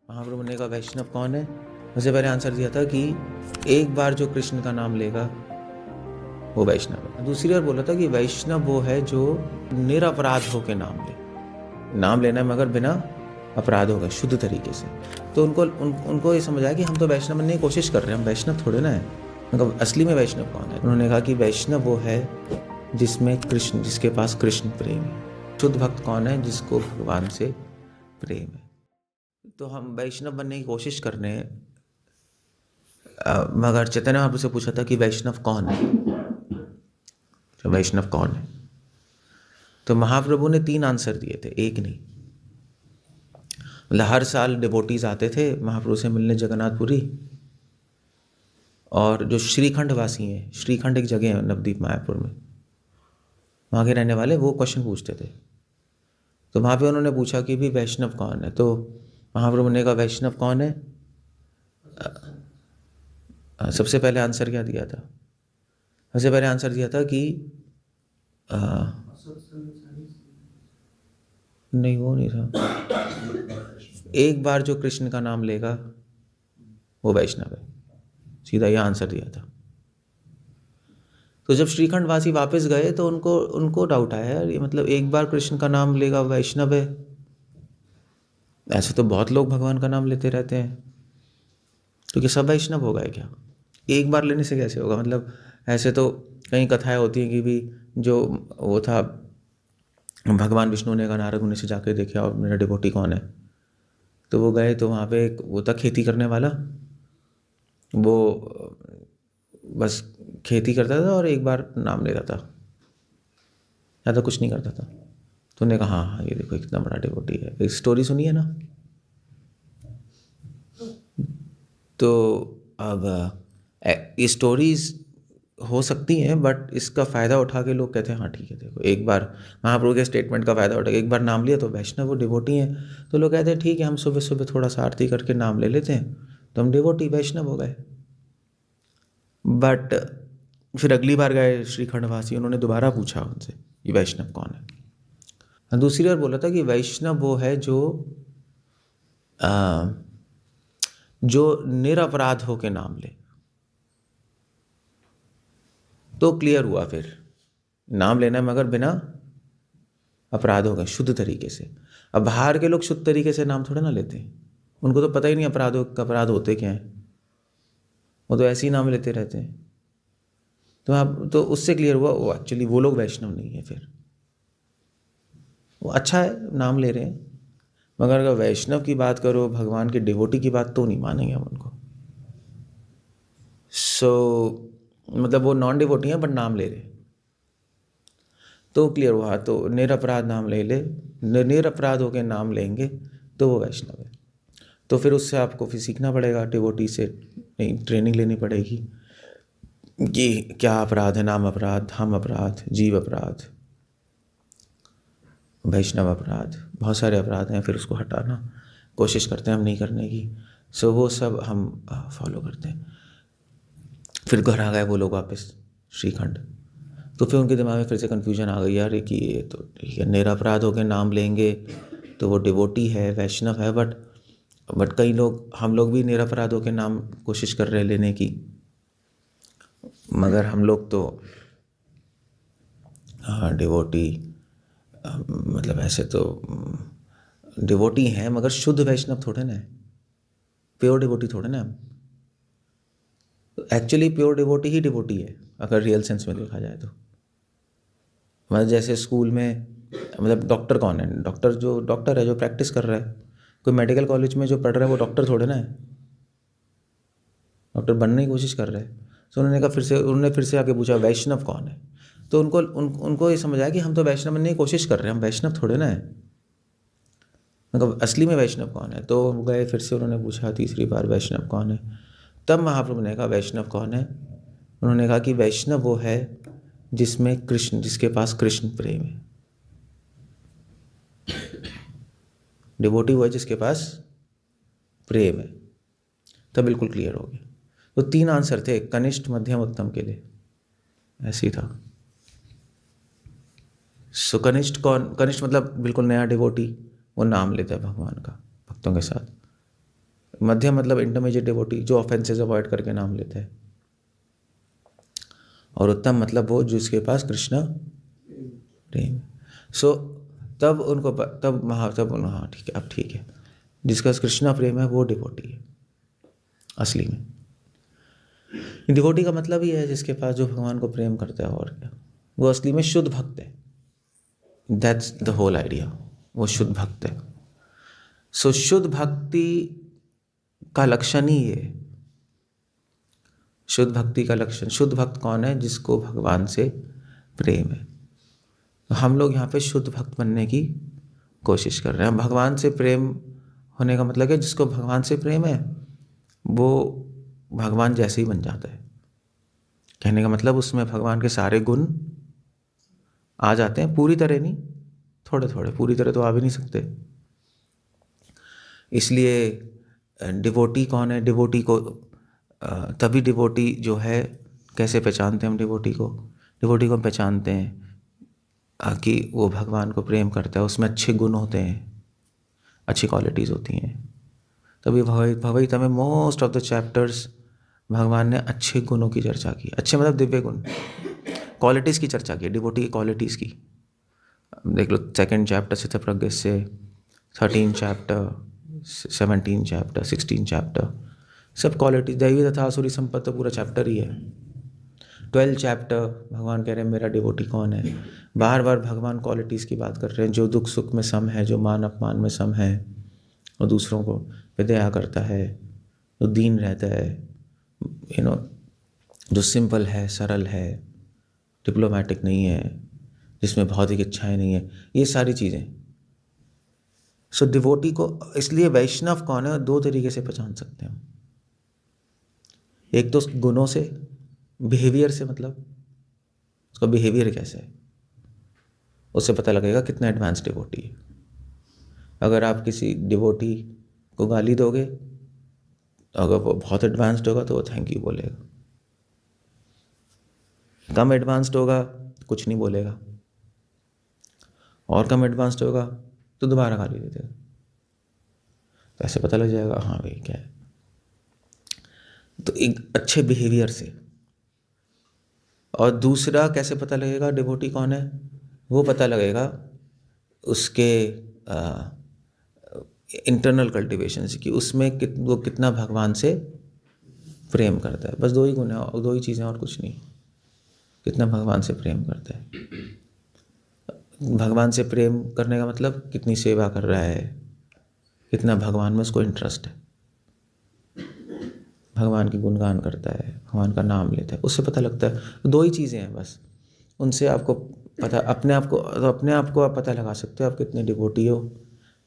महाप्रभु ने कहा वैष्णव कौन है। उससे पहले आंसर दिया था कि एक बार जो कृष्ण का नाम लेगा वो वैष्णव है। दूसरी बार बोला था कि वैष्णव वो है जो निरपराध होकर नाम ले, नाम लेना मगर बिना अपराध होगा, शुद्ध तरीके से। तो उनको ये समझ आया कि हम तो वैष्णव बनने की कोशिश कर रहे हैं, हम वैष्णव थोड़े ना है। मतलब असली में वैष्णव कौन है। उन्होंने कहा कि वैष्णव वो है जिसमें कृष्ण, जिसके पास कृष्ण प्रेम है। शुद्ध भक्त कौन है? जिसको भगवान से प्रेम है। तो हम वैष्णव बनने की कोशिश कर रहे हैं। मगर चैतन्य महाप्रभु से पूछा था कि वैष्णव कौन है, तो वैष्णव कौन है। तो महाप्रभु ने 3 आंसर दिए थे, एक नहीं। मतलब हर साल डिवोटीज आते थे महाप्रभु से मिलने जगन्नाथपुरी, और जो श्रीखंड वासी हैं, श्रीखंड एक जगह है नवदीप मायापुर में, वहाँ के रहने वाले वो क्वेश्चन पूछते थे। तो वहाँ पे उन्होंने पूछा कि भी वैष्णव कौन है। तो महाप्रभु ने कहा वैष्णव कौन है। सबसे पहले आंसर क्या दिया था? सबसे पहले आंसर दिया था कि नहीं, वो नहीं था। एक बार जो कृष्ण का नाम लेगा वो वैष्णव है, सीधा यह आंसर दिया था। तो जब श्रीखंड वासी वापस गए तो उनको डाउट आया, यार ये मतलब एक बार कृष्ण का नाम लेगा वैष्णव है। ऐसे तो बहुत लोग भगवान का नाम लेते रहते हैं, तो क्या सब वैष्णव हो गए क्या? एक बार लेने से कैसे होगा? मतलब ऐसे तो कई कथाएं होती हैं कि भी जो वो था, भगवान विष्णु ने कहा नारद मुनि से जाके देखा और मेरा डिवोटी कौन है। तो वो गए तो वहाँ पे एक वो था खेती करने वाला, वो बस खेती करता था और एक बार नाम लेता था, ज़्यादा कुछ नहीं करता था। तो उन्होंने कहा हाँ ये देखो कितना बड़ा डिवोटी है। एक स्टोरी सुनी है ना। तो अब ये स्टोरीज हो सकती हैं, बट इसका फ़ायदा उठा के लोग कहते हैं हाँ ठीक है, देखो एक बार महाप्रभु के स्टेटमेंट का फ़ायदा उठा के एक बार नाम लिया तो वैष्णव वो डिवोटी हैं। तो लोग कहते हैं ठीक है, हम सुबह सुबह थोड़ा सा आरती करके नाम ले लेते हैं तो हम डिवोटी वैष्णव हो गए। बट फिर अगली बार गए श्रीखंडवासी, उन्होंने दोबारा पूछा उनसे ये वैष्णव कौन है। दूसरी बार बोला था कि वैष्णव वो है जो निरपराध होके नाम ले। तो क्लियर हुआ, फिर नाम लेना मगर बिना अपराध होगा, शुद्ध तरीके से। अब बाहर के लोग शुद्ध तरीके से नाम थोड़े ना लेते हैं, उनको तो पता ही नहीं अपराध होते क्या हैं, वो तो ऐसे ही नाम लेते रहते हैं। तो आप तो उससे क्लियर हुआ वो एक्चुअली वो लोग वैष्णव नहीं है। फिर वो अच्छा है नाम ले रहे हैं, मगर अगर वैष्णव की बात करो, भगवान के डिवोटी की बात, तो नहीं मानेंगे हम उनको। मतलब वो नॉन डिवोटी हैं बट नाम ले रहे, तो क्लियर हुआ। तो निरपराध नाम ले निरपराध होकर नाम लेंगे तो वो वैष्णव है। तो फिर उससे आपको फिर सीखना पड़ेगा, डिवोटी से नहीं ट्रेनिंग लेनी पड़ेगी कि क्या अपराध है। नाम अपराध, हम अपराध, जीव अपराध, वैष्णव अपराध, बहुत सारे अपराध हैं। फिर उसको हटाना कोशिश करते हैं हम नहीं करने की। वो सब हम फॉलो करते हैं। फिर घर आ गए वो लोग वापस श्रीखंड, तो फिर उनके दिमाग में फिर से कन्फ्यूजन आ गई, यार कि ये तो ठीक है, निरपराध होकर नाम लेंगे तो वो डिवोटी है, वैष्णव है। बट कई लोग, हम लोग भी निरपराध होकर नाम कोशिश कर रहे हैं लेने की, मगर हम लोग तो हाँ डिवोटी, मतलब ऐसे तो डिवोटी हैं मगर शुद्ध वैष्णव थोड़े ना है, प्योर डिवोटी थोड़े ना हम। एक्चुअली प्योर डिवोटी ही डिवोटी है अगर रियल सेंस में देखा जाए तो। मतलब जैसे स्कूल में, मतलब डॉक्टर कौन है? डॉक्टर है जो प्रैक्टिस कर रहा है। कोई मेडिकल कॉलेज में जो पढ़ रहा है वो डॉक्टर थोड़े ना है, डॉक्टर बनने की कोशिश कर रहे हैं। तो उन्होंने फिर से आके पूछा वैष्णव कौन है। तो उनको ये समझ आया कि हम तो वैष्णव बनने की कोशिश कर रहे हैं, हम वैष्णव थोड़े ना है। मतलब असली में वैष्णव कौन है। तो गए फिर से उन्होंने पूछा तीसरी बार वैष्णव कौन है। तब महाप्रभु ने कहा वैष्णव कौन है। उन्होंने कहा कि वैष्णव वो है जिसमें कृष्ण, जिसके पास कृष्ण प्रेम है। डिवोटी वो है जिसके पास प्रेम है। तब बिल्कुल क्लियर हो गया। तो 3 आंसर थे, कनिष्ठ, मध्यम, उत्तम के लिए, ऐसे ही था। कनिष्ठ कौन? कनिष्ठ मतलब बिल्कुल नया डिवोटी, वो नाम लेता है भगवान का भक्तों के साथ। मध्यम मतलब इंटरमीडिएट डिवोटी, जो ऑफेंसेस अवॉइड करके नाम लेते हैं। और उत्तम मतलब वो जिसके पास कृष्ण प्रेम। सो तब उनको तब हाँ ठीक है, अब ठीक है, जिसका कृष्णा प्रेम है वो डिवोटी है असली में। डिवोटी का मतलब ही है जिसके पास जो भगवान को प्रेम करता है, और क्या, वो असली में शुद्ध भक्त है। दैट्स द होल आइडिया, वो शुद्ध भक्त है। सो शुद्ध भक्ति का लक्षण ही है। शुद्ध भक्ति का लक्षण, शुद्ध भक्त कौन है? जिसको भगवान से प्रेम है। तो हम लोग यहाँ पे शुद्ध भक्त बनने की कोशिश कर रहे हैं। भगवान से प्रेम होने का मतलब है जिसको भगवान से प्रेम है वो भगवान जैसे ही बन जाता है। कहने का मतलब उसमें भगवान के सारे गुण आ जाते हैं, पूरी तरह नहीं, थोड़े थोड़े, पूरी तरह तो आ भी नहीं सकते। इसलिए डिवोटी कौन है? डिवोटी को तभी डिवोटी जो है, कैसे पहचानते हैं हम डिवोटी को? डिवोटी को हम पहचानते हैं कि वो भगवान को प्रेम करता है, उसमें अच्छे गुण होते हैं, अच्छी क्वालिटीज़ होती हैं। तभी भगवद्गीता में मोस्ट ऑफ द चैप्टर्स भगवान ने अच्छे गुणों की चर्चा की। अच्छे मतलब दिव्य गुण, क्वालिटीज़ की चर्चा की, डिवोटी की क्वालिटीज़ की। देख लो 2nd चैप्टर स्थितप्रज्ञ से 13 चैप्टर, 17 चैप्टर, 16 चैप्टर, सब क्वालिटीज। दैवी तथा आसुरी संपत्ति तो पूरा चैप्टर ही है। 12 चैप्टर भगवान कह रहे हैं मेरा डिवोटी कौन है। बार बार भगवान क्वालिटीज़ की बात कर रहे हैं, जो दुख सुख में सम है, जो मान अपमान में सम है, और दूसरों को दया करता है, जो दीन रहता है, जो सिंपल है, सरल है, डिप्लोमेटिक नहीं है, जिसमें भौतिक इच्छाएं नहीं है, ये सारी चीज़ें। सो डिवोटी को, इसलिए वैष्णव कौन है 2 तरीके से पहचान सकते हैं। एक तो गुणों से, बिहेवियर से, मतलब उसका बिहेवियर कैसा है, उससे पता लगेगा कितना एडवांस डिवोटी है। अगर आप किसी डिवोटी को गाली दोगे, अगर वो बहुत एडवांस्ड होगा तो वो थैंक यू बोलेगा, कम एडवांस्ड होगा कुछ नहीं बोलेगा, और कम एडवांस्ड होगा तो दोबारा गाली दे देगा। तो ऐसे पता लग जाएगा हाँ भाई क्या है। तो एक अच्छे बिहेवियर से। और दूसरा कैसे पता लगेगा डिवोटी कौन है? वो पता लगेगा उसके इंटरनल कल्टीवेशन से, कि उसमें वो कितना भगवान से प्रेम करता है। बस 2 ही गुण है, 2 ही चीज़ें, और कुछ नहीं। कितना भगवान से प्रेम करता है। भगवान से प्रेम करने का मतलब कितनी सेवा कर रहा है, कितना भगवान में उसको इंटरेस्ट है, भगवान की गुणगान करता है, भगवान का नाम लेता है, उससे पता लगता है। 2 ही चीज़ें हैं बस, उनसे आपको पता, अपने आप को आप पता लगा सकते हो आप कितने डिवोटी हो,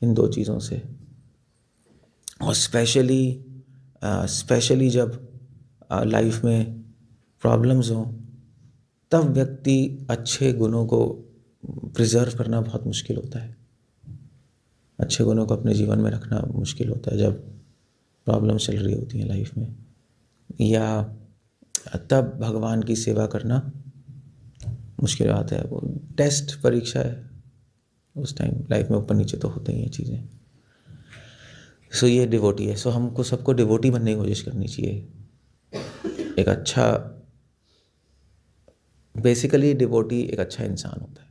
इन 2 चीज़ों से। और स्पेशली जब लाइफ में प्रॉब्लम्स हों, तब व्यक्ति अच्छे गुणों को प्रिजर्व करना बहुत मुश्किल होता है। अच्छे गुणों को अपने जीवन में रखना मुश्किल होता है जब प्रॉब्लम चल रही होती हैं लाइफ में, या तब भगवान की सेवा करना मुश्किल आता है। वो टेस्ट, परीक्षा है उस टाइम। लाइफ में ऊपर नीचे तो होते ही हैं चीज़ें। सो ये डिवोटी है। सो हमको सबको डिवोटी बनने की कोशिश करनी चाहिए। एक अच्छा, बेसिकली डिवोटी एक अच्छा इंसान होता है,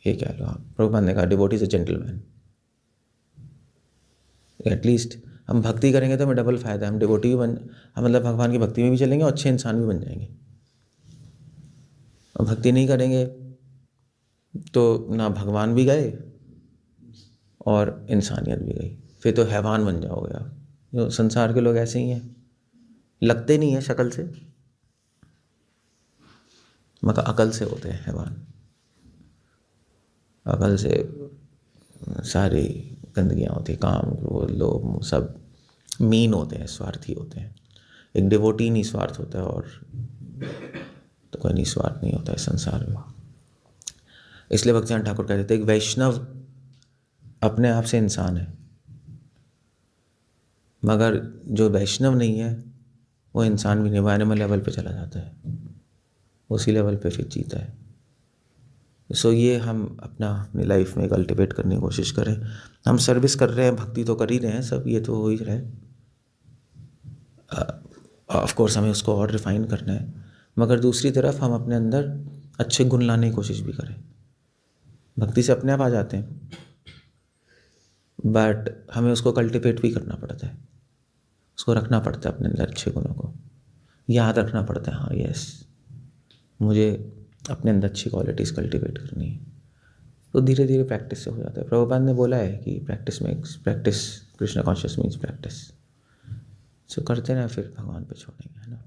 ये कह लो आप। प्रभुपाद ने कहा devotee is a gentleman. At least हम भक्ति करेंगे तो हमें डबल फायदा है। हम डिवोटी भी हम मतलब भगवान की भक्ति में भी चलेंगे और अच्छे इंसान भी बन जाएंगे। और भक्ति नहीं करेंगे तो ना भगवान भी गए और इंसानियत भी गई, फिर तो हैवान बन जाओगे आप। जो संसार के लोग ऐसे ही हैं, लगते नहीं है शक्ल से, मगर अकल से होते हैं हैवान। अकल से सारी गंदगियाँ होती हैं, काम, क्रोध, लोभ, सब मीन होते हैं, स्वार्थी होते हैं। एक डिवोटी निस्वार्थ होता है, और तो कोई निस्वार्थ नहीं होता है संसार में। इसलिए भक्तिनाथ ठाकुर कहते थे एक वैष्णव अपने आप से इंसान है, मगर जो वैष्णव नहीं है वो इंसान भी नहीं, वो एनिमल लेवल पे चला जाता है, उसी लेवल पे फिर जीता है। सो ये हम अपनी लाइफ में कल्टिवेट करने की कोशिश करें। हम सर्विस कर रहे हैं, भक्ति तो कर ही रहे हैं सब, ये तो हो ही रहा है, ऑफ कोर्स हमें उसको और रिफाइन करना है, मगर दूसरी तरफ हम अपने अंदर अच्छे गुण लाने की कोशिश भी करें। भक्ति से अपने आप आ जाते हैं, बट हमें उसको कल्टिवेट भी करना पड़ता है, उसको रखना पड़ता है अपने अंदर, अच्छे गुणों को याद रखना पड़ता है। हाँ यस, मुझे अपने अंदर अच्छी क्वालिटीज़ कल्टिवेट करनी है। तो धीरे धीरे प्रैक्टिस से हो जाता है। प्रभुपाद ने बोला है कि practice Krishna conscious means practice. So करते ना, फिर भगवान पे छोड़ेंगे, है ना।